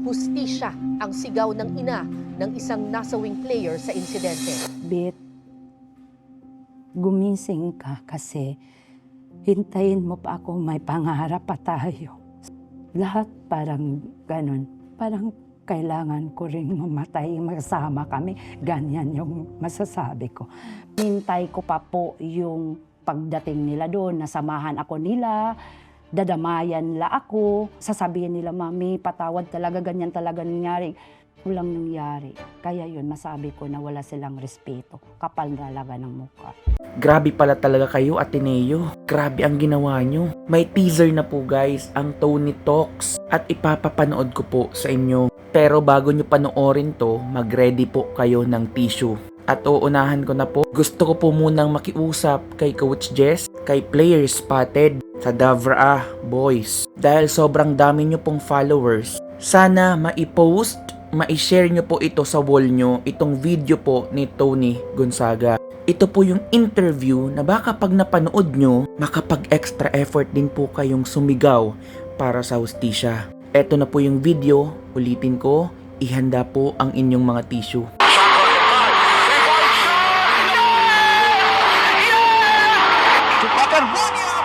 Hustisya ang sigaw ng ina ng isang nasawing player sa insidente. Bit, gumising ka kasi hintayin mo pa ako, may pangarap pa tayo. Lahat parang ganun, parang kailangan ko rin mamatay, magsama kami. Ganyan yung masasabi ko. Hintay ko pa po yung pagdating nila doon, nasamahan ako nila, dadamayan la ako, sasabihin nila, Mami, patawad talaga, ganyan talaga nangyari. Walang nangyari. Kaya yun, masabi ko na wala silang respeto. Kapal talaga ng mukha. Grabe pala talaga kayo, Ateneo. Grabe ang ginawa nyo. May teaser na po guys, ang Tony Talks. At ipapapanood ko po sa inyo. Pero bago nyo panoorin to, mag-ready po kayo ng tissue. At uunahan ko na po, gusto ko po munang makiusap kay Coach Jess, kay Player Spotted, sa Davra Boys. Dahil sobrang dami nyo pong followers, sana maipost, ma-share nyo po ito sa wall nyo, itong video po ni Tony Gonzaga. Ito po yung interview na baka pag napanood nyo, makapag-extra effort din po kayong sumigaw para sa hustisya. Ito na po yung video, ulitin ko, ihanda po ang inyong mga tissue.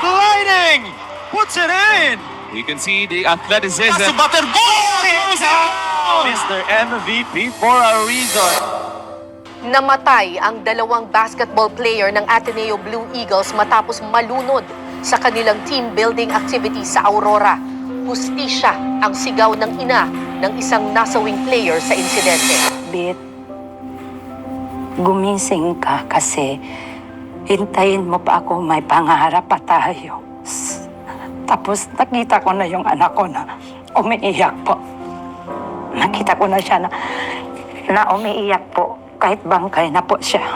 Gliding! Puts it in! You can see the athleticism. That's a butter goal! Mr. MVP for a reason. Namatay ang dalawang basketball player ng Ateneo Blue Eagles matapos malunod sa kanilang team building activity sa Aurora. Hustisya ang sigaw ng ina ng isang nasawing player sa insidente. Bit, gumising ka kasi hintayin mo pa ako, may pangarap pa tayo. Tapos nakita ko na yung anak ko na umiiyak po. Nakita ko na siya na umiiyak po. Kahit bangkay na po siya.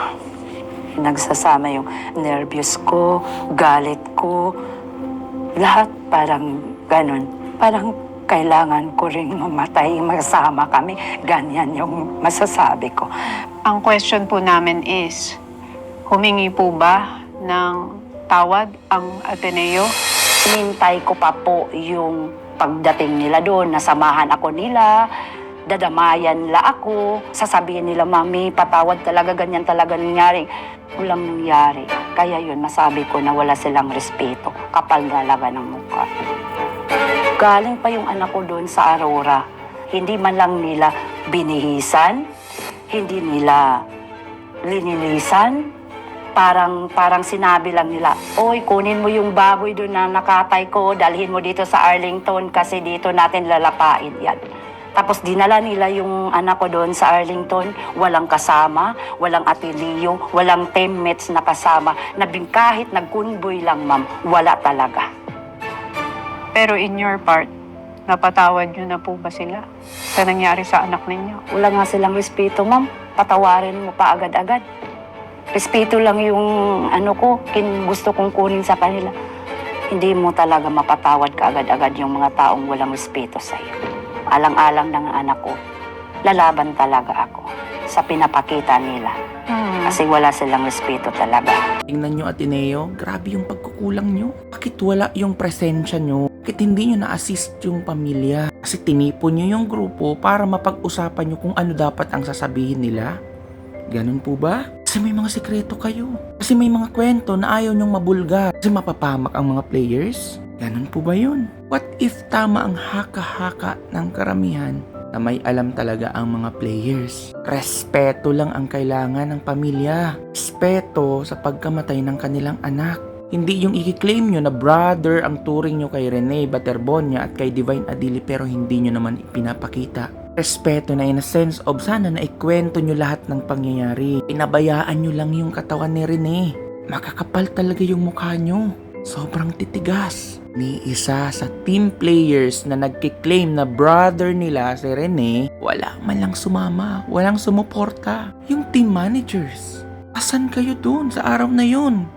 Nagsasama yung nervyos ko, galit ko. Lahat parang ganun. Parang kailangan ko rin mamatay, magsama kami. Ganyan yung masasabi ko. Ang question po namin is, humingi po ba ng tawad ang Ateneo? Hinintay ko pa po yung pagdating nila doon, nasamahan ako nila, dadamayan la ako, sasabihin nila, Mami, patawad talaga, ganyan talaga nangyari. Walang nangyari. Kaya yun, masabi ko na wala silang respeto. Kapal talaga ng mukha. Galing pa yung anak ko doon sa Aurora. Hindi man lang nila binihisan, hindi nila linilisan. Parang sinabi lang nila, Oy, kunin mo yung baboy doon na nakatay ko, dalhin mo dito sa Arlington kasi dito natin lalapain yan. Tapos dinala nila yung anak ko doon sa Arlington, walang kasama, walang atilio, walang teammates na kasama, kahit nagkunboy lang, ma'am, wala talaga. Pero in your part, napatawad nyo na po ba sila sa nangyari sa anak ninyo? Wala nga silang respeto, ma'am. Patawarin mo pa agad-agad. Respeto lang yung gusto kong kunin sa kanila. Hindi mo talaga mapatawad ka agad-agad yung mga taong walang respeto sa'yo. Alang-alang ng anak ko, lalaban talaga ako sa pinapakita nila. Kasi wala silang respeto talaga. Tingnan nyo, Ateneo, grabe yung pagkukulang nyo. Bakit wala yung presensya nyo? Bakit hindi nyo na-assist yung pamilya? Kasi tinipon nyo yung grupo para mapag-usapan nyo kung ano dapat ang sasabihin nila. Ganun po ba? Kasi may mga sekreto kayo. Kasi may mga kwento na ayaw nyong mabulgar. Kasi mapapamak ang mga players. Ganun po ba yun? What if tama ang haka-haka ng karamihan na may alam talaga ang mga players? Respeto lang ang kailangan ng pamilya. Respeto sa pagkamatay ng kanilang anak. Hindi yung i-claim nyo na brother ang turing nyo kay Rene Baterbonia at kay Divine Adili pero hindi nyo naman ipinapakita. Respeto na in a sense of sana na ikwento nyo lahat ng pangyayari. Pinabayaan nyo lang yung katawan ni Rene. Makakapal talaga yung mukha nyo. Sobrang titigas. Ni isa sa team players na nagkiklaim na brother nila si Rene, wala man lang sumama, walang sumuporta. Yung team managers. Asan kayo dun sa araw na yun?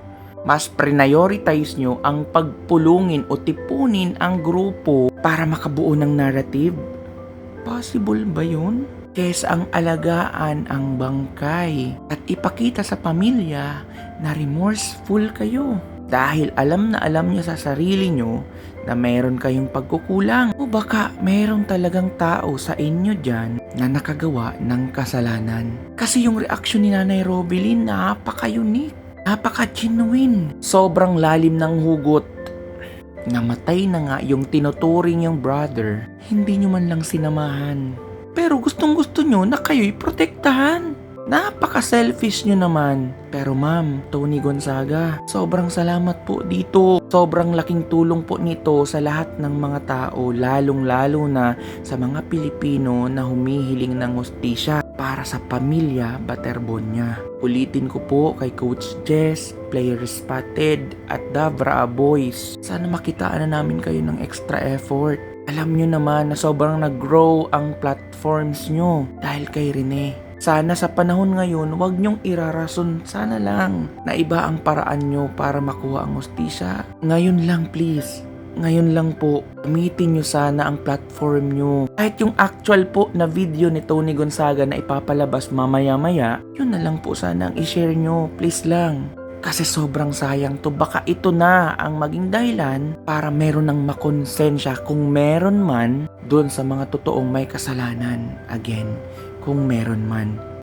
Mas prioritize nyo ang pagpulungin o tipunin ang grupo para makabuo ng narrative. Possible ba yun? Kesa ang alagaan ang bangkay at ipakita sa pamilya na remorseful kayo. Dahil alam na alam niya sa sarili nyo na meron kayong pagkukulang o baka meron talagang tao sa inyo dyan na nakagawa ng kasalanan. Kasi yung reaksyon ni Nanay Robilin napaka-unique, napaka-genuine. Sobrang lalim ng hugot. Namatay na nga yung tinuturing yung brother, hindi nyo man lang sinamahan. Pero gustong-gusto nyo na kayo'y protektahan. Napaka-selfish nyo naman. Pero ma'am, Tony Gonzaga, sobrang salamat po dito. Sobrang laking tulong po nito sa lahat ng mga tao, lalong-lalo na sa mga Pilipino na humihiling ng hustisya para sa pamilya Baterbonia. Ulitin ko po kay Coach Jess, Player Spotted at Davra Boys. Sana makitaan na namin kayo ng extra effort. Alam nyo naman na sobrang nag-grow ang platforms nyo dahil kay Rene. Sana sa panahon ngayon, huwag nyong irarason, sana lang na iba ang paraan nyo para makuha ang hustisya. Ngayon lang please, ngayon lang po, gamitin nyo sana ang platform nyo. Kahit yung actual po na video ni Tony Gonzaga na ipapalabas mamaya-maya, yun na lang po sana ang i-share nyo, please lang. Kasi sobrang sayang to, baka ito na ang maging dahilan para meron ng makonsensya kung meron man doon sa mga totoong may kasalanan. Again, kung meron man.